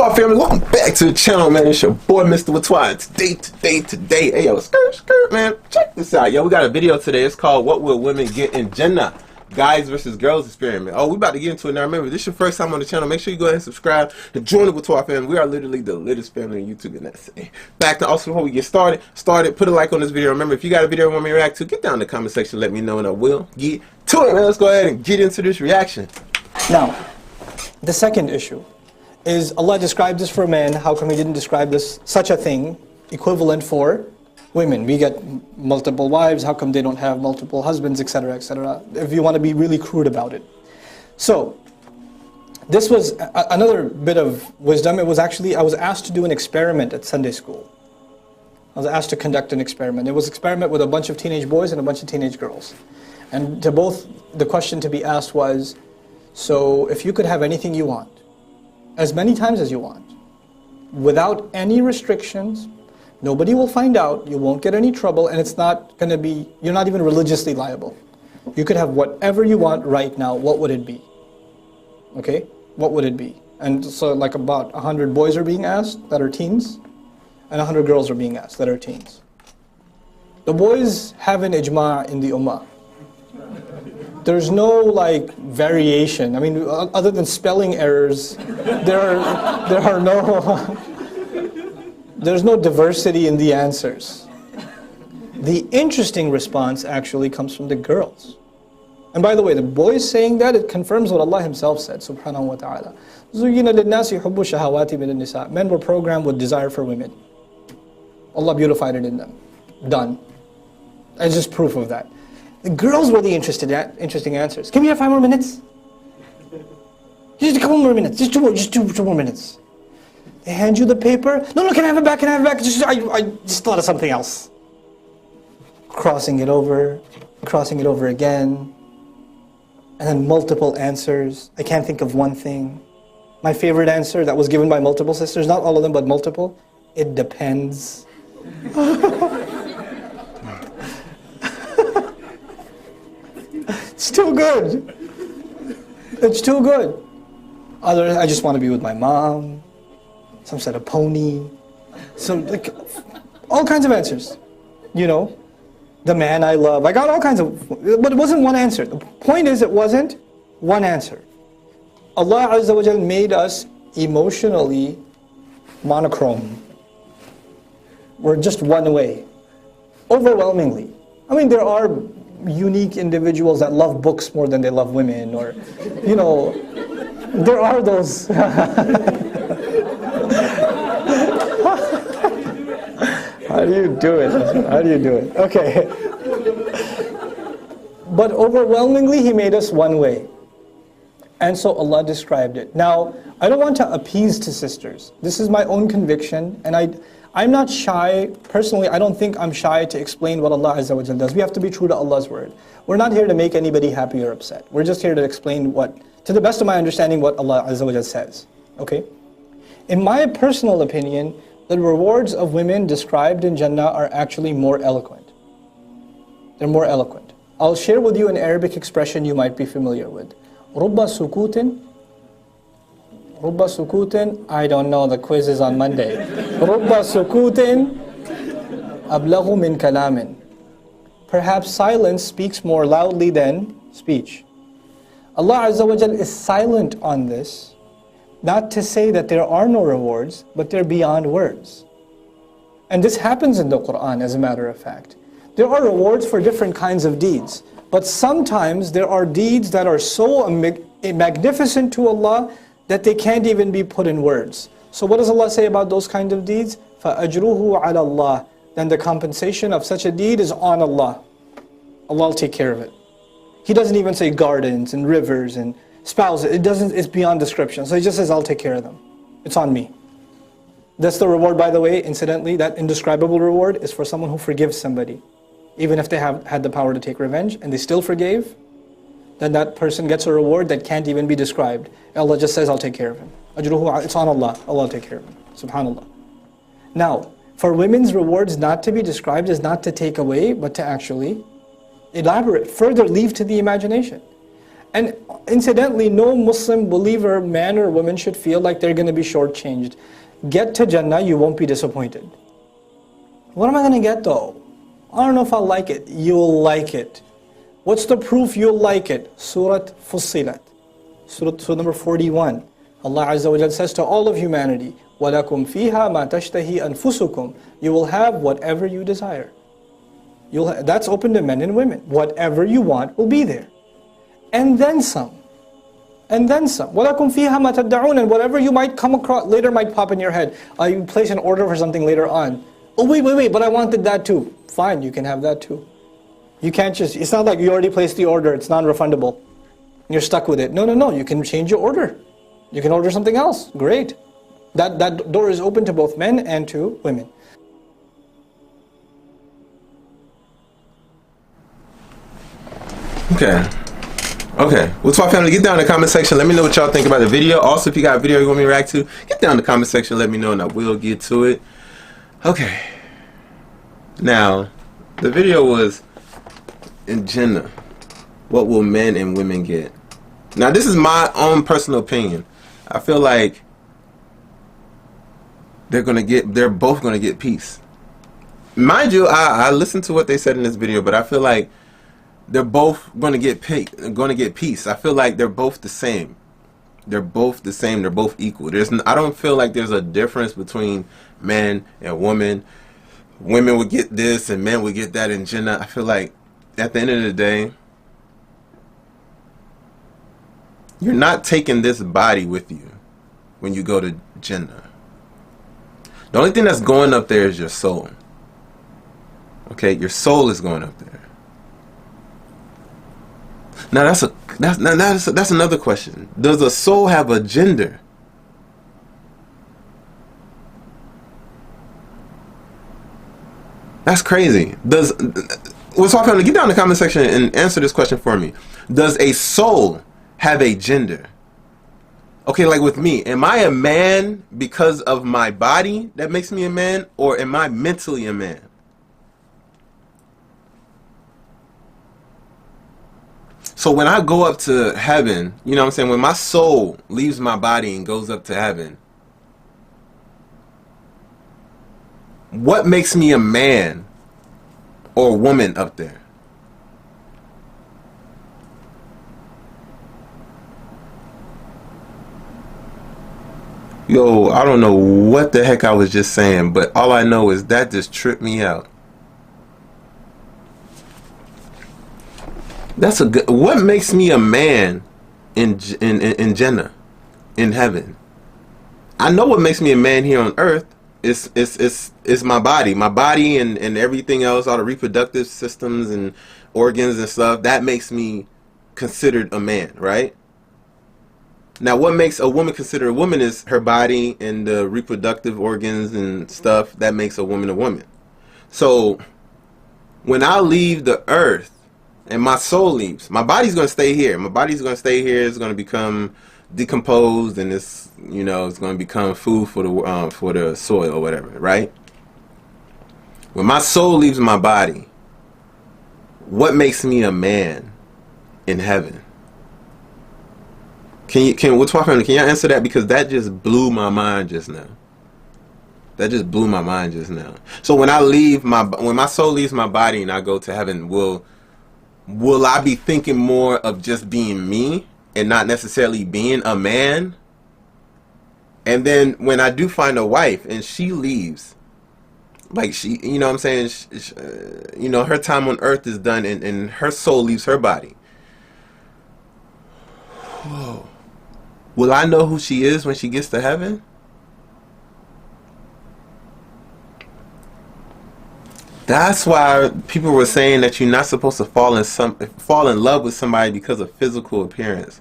Whaatwaa family, welcome back to the channel, man. It's your boy, Mr. Whaatwaa. Today, hey, yo, skirt, man. Check this out, yo. We got a video today. It's called "What Will Women Get in Jannah? Guys versus Girls Experiment." Oh, we about to get into it now. Remember, this is your first time on the channel. Make sure you go ahead and subscribe and join the Whaatwaa family. We are literally the littest family on YouTube, and that's it. Back to also before we get started, put a like on this video. Remember, if you got a video you want me to react to, get down in the comment section. Let me know, and I will get to it, man. Let's go ahead and get into this reaction. Now, the second issue is Allah described this for men. How come He didn't describe this, such a thing, equivalent for women? We get multiple wives. How come they don't have multiple husbands, etc., etc.? If you want to be really crude about it. So, this was another bit of wisdom. It was actually, I was asked to do an experiment at Sunday school. I was asked to conduct an experiment. It was an experiment with a bunch of teenage boys and a bunch of teenage girls. And to both, the question to be asked was, so if you could have anything you want, as many times as you want, without any restrictions, nobody will find out, you won't get any trouble, and it's not going to be, you're not even religiously liable. You could have whatever you want right now. What would it be? Okay? What would it be? And so like about 100 boys are being asked that are teens, and 100 girls are being asked that are teens. The boys have an ijma' in the ummah. There's no like variation. I mean, other than spelling errors, there's no diversity in the answers. The interesting response actually comes from the girls. And by the way, the boys saying that, it confirms what Allah Himself said, subhanahu wa ta'ala. زُيِّنَ لِلنَّاسِ حُبُّ الشَّهَوَاتِ مِنَ النِّسَاءِ. Men were programmed with desire for women. Allah beautified it in them. Done. It's just proof of that. The girls were the interesting answers. Can we have 5 more minutes? Just a couple more minutes. Just two more minutes. They hand you the paper. No, can I have it back? Can I have it back? I just thought of something else. Crossing it over again. And then multiple answers. I can't think of one thing. My favorite answer that was given by multiple sisters, not all of them, but multiple. It depends. It's too good. It's too good. Other, I just want to be with my mom. Some said a pony. So like, all kinds of answers. You know, the man I love. I got all kinds of, but it wasn't one answer. The point is, it wasn't one answer. Allah Azza wa Jal made us emotionally monochrome. We're just one way. Overwhelmingly. I mean, there are unique individuals that love books more than they love women, or, you know, there are those. How do you do it? How do you do it? Okay. But overwhelmingly, He made us one way. And so Allah described it. Now, I don't want to appease to sisters. This is my own conviction, and I'm not shy, personally. I don't think I'm shy to explain what Allah Azza wa Jal does. We have to be true to Allah's word. We're not here to make anybody happy or upset. We're just here to explain what, to the best of my understanding, what Allah Azza wa Jal says. Okay? In my personal opinion, the rewards of women described in Jannah are actually more eloquent. They're more eloquent. I'll share with you an Arabic expression you might be familiar with. رُبَّ سُكُوتٍ. Rubba sukutin, I don't know, the quiz is on Monday. Rubba sukutin ablahu min kalamin. Perhaps silence speaks more loudly than speech. Allah Azza wa Jal is silent on this, not to say that there are no rewards, but they're beyond words. And this happens in the Quran, as a matter of fact. There are rewards for different kinds of deeds, but sometimes there are deeds that are so magnificent to Allah that they can't even be put in words. So what does Allah say about those kind of deeds? فَأَجْرُهُ عَلَى اللَّهِ. Then the compensation of such a deed is on Allah. Allah will take care of it. He doesn't even say gardens and rivers and spouses. It doesn't, it's beyond description. So He just says, I'll take care of them. It's on me. That's the reward, by the way, incidentally, that indescribable reward is for someone who forgives somebody. Even if they have had the power to take revenge and they still forgave, then that person gets a reward that can't even be described. Allah just says, I'll take care of him. Ajruhu, it's on Allah. Allah will take care of him. Subhanallah. Now, for women's rewards not to be described is not to take away, but to actually elaborate, further leave to the imagination. And incidentally, no Muslim believer, man or woman, should feel like they're going to be shortchanged. Get to Jannah, you won't be disappointed. What am I going to get though? I don't know if I'll like it. You'll like it. What's the proof you'll like it? Surah Fussilat. Surah number 41. Allah Azza wa Jalla says to all of humanity, وَلَكُمْ فِيهَا مَا تَشْتَهِي أَنفُسُكُمْ. You will have whatever you desire. That's open to men and women. Whatever you want will be there. And then some. And then some. وَلَكُمْ فِيهَا مَا تَدَّعُونَ. And whatever you might come across, later might pop in your head. You place an order for something later on. Oh wait, but I wanted that too. Fine, you can have that too. You can't just, it's not like you already placed the order, it's non-refundable. You're stuck with it. No, you can change your order. You can order something else. Great. That door is open to both men and to women. Okay. Whaatwaa family, get down in the comment section. Let me know what y'all think about the video. Also, if you got a video you want me to react to, get down in the comment section. Let me know and I will get to it. Okay. Now, the video was in Jannah. What will men and women get? Now, this is my own personal opinion. I feel like they're both gonna get peace. Mind you, I listened to what they said in this video, but I feel like they're both gonna get peace. I feel like they're both the same. They're both the same. They're both equal. I don't feel like there's a difference between men and women. Women would get this and men would get that in Jannah. I feel like at the end of the day, you're not taking this body with you when you go to Jannah. The only thing that's going up there is your soul. Okay, your soul is going up there. Now that's another question. Does a soul have a gender? That's crazy. Whaatwaa family, get down in the comment section and answer this question for me. Does a soul have a gender? Okay, like with me, am I a man because of my body that makes me a man, or am I mentally a man? So when I go up to heaven, you know what I'm saying, when my soul leaves my body and goes up to heaven, what makes me a man or a woman up there? Yo, I don't know what the heck I was just saying, but all I know is that just tripped me out. That's a good. What makes me a man in Jannah, in heaven? I know what makes me a man here on earth. It's my body and everything else, all the reproductive systems and organs and stuff. That makes me considered a man, right? Now, what makes a woman considered a woman is her body and the reproductive organs and stuff. That makes a woman a woman. So when I leave the earth and my soul leaves, my body's going to stay here. My body's going to stay here. It's going to become decomposed, and it's going to become food for the soil or whatever, right? When my soul leaves my body, what makes me a man in heaven? Whaatwaa family, can y'all answer that? Because that just blew my mind just now. So when my soul leaves my body and I go to heaven, will I be thinking more of just being me and not necessarily being a man? And then when I do find a wife and she leaves, like you know what I'm saying, her time on earth is done and her soul leaves her body. Whoa. Will I know who she is when she gets to heaven? That's why people were saying that you're not supposed to fall in love with somebody because of physical appearance.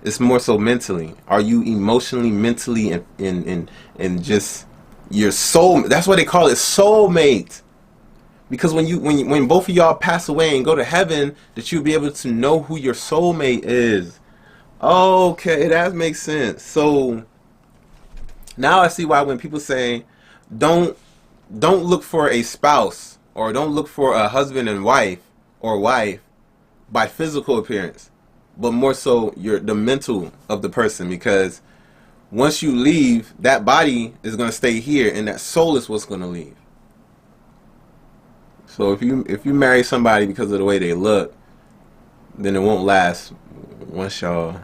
It's more so mentally. Are you emotionally, mentally, and just your soul? That's why they call it soulmate. Because when both of y'all pass away and go to heaven, that you'll be able to know who your soulmate is. Okay, that makes sense. So now I see why when people say don't look for a spouse or don't look for a husband and wife or wife by physical appearance. but more so the mental of the person, because once you leave, that body is going to stay here, and that soul is what's going to leave. So if you marry somebody because of the way they look, then it won't last once y'all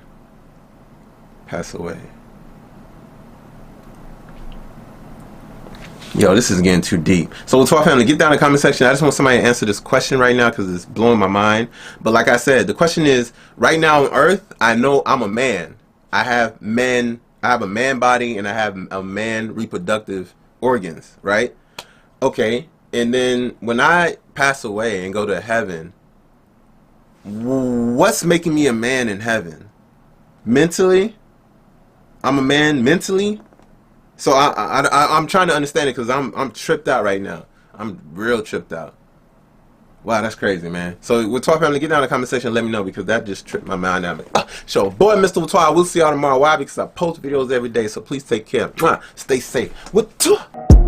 pass away. Yo, this is getting too deep. So Whaatwaa family, get down in the comment section. I just want somebody to answer this question right now because it's blowing my mind. But like I said, the question is, right now on earth, I know I'm a man. I have a man body, and I have a man reproductive organs, right? Okay, and then when I pass away and go to heaven, what's making me a man in heaven? Mentally? I'm a man mentally? So I'm trying to understand it, because I'm tripped out right now. I'm real tripped out. Wow, that's crazy, man. So Whaatwaa family, get down in the comment section and let me know, because that just tripped my mind out. So boy, Mr. Whaatwaa, we'll see y'all tomorrow. Why? Because I post videos every day, so please take care. Stay safe. Whaatwaa.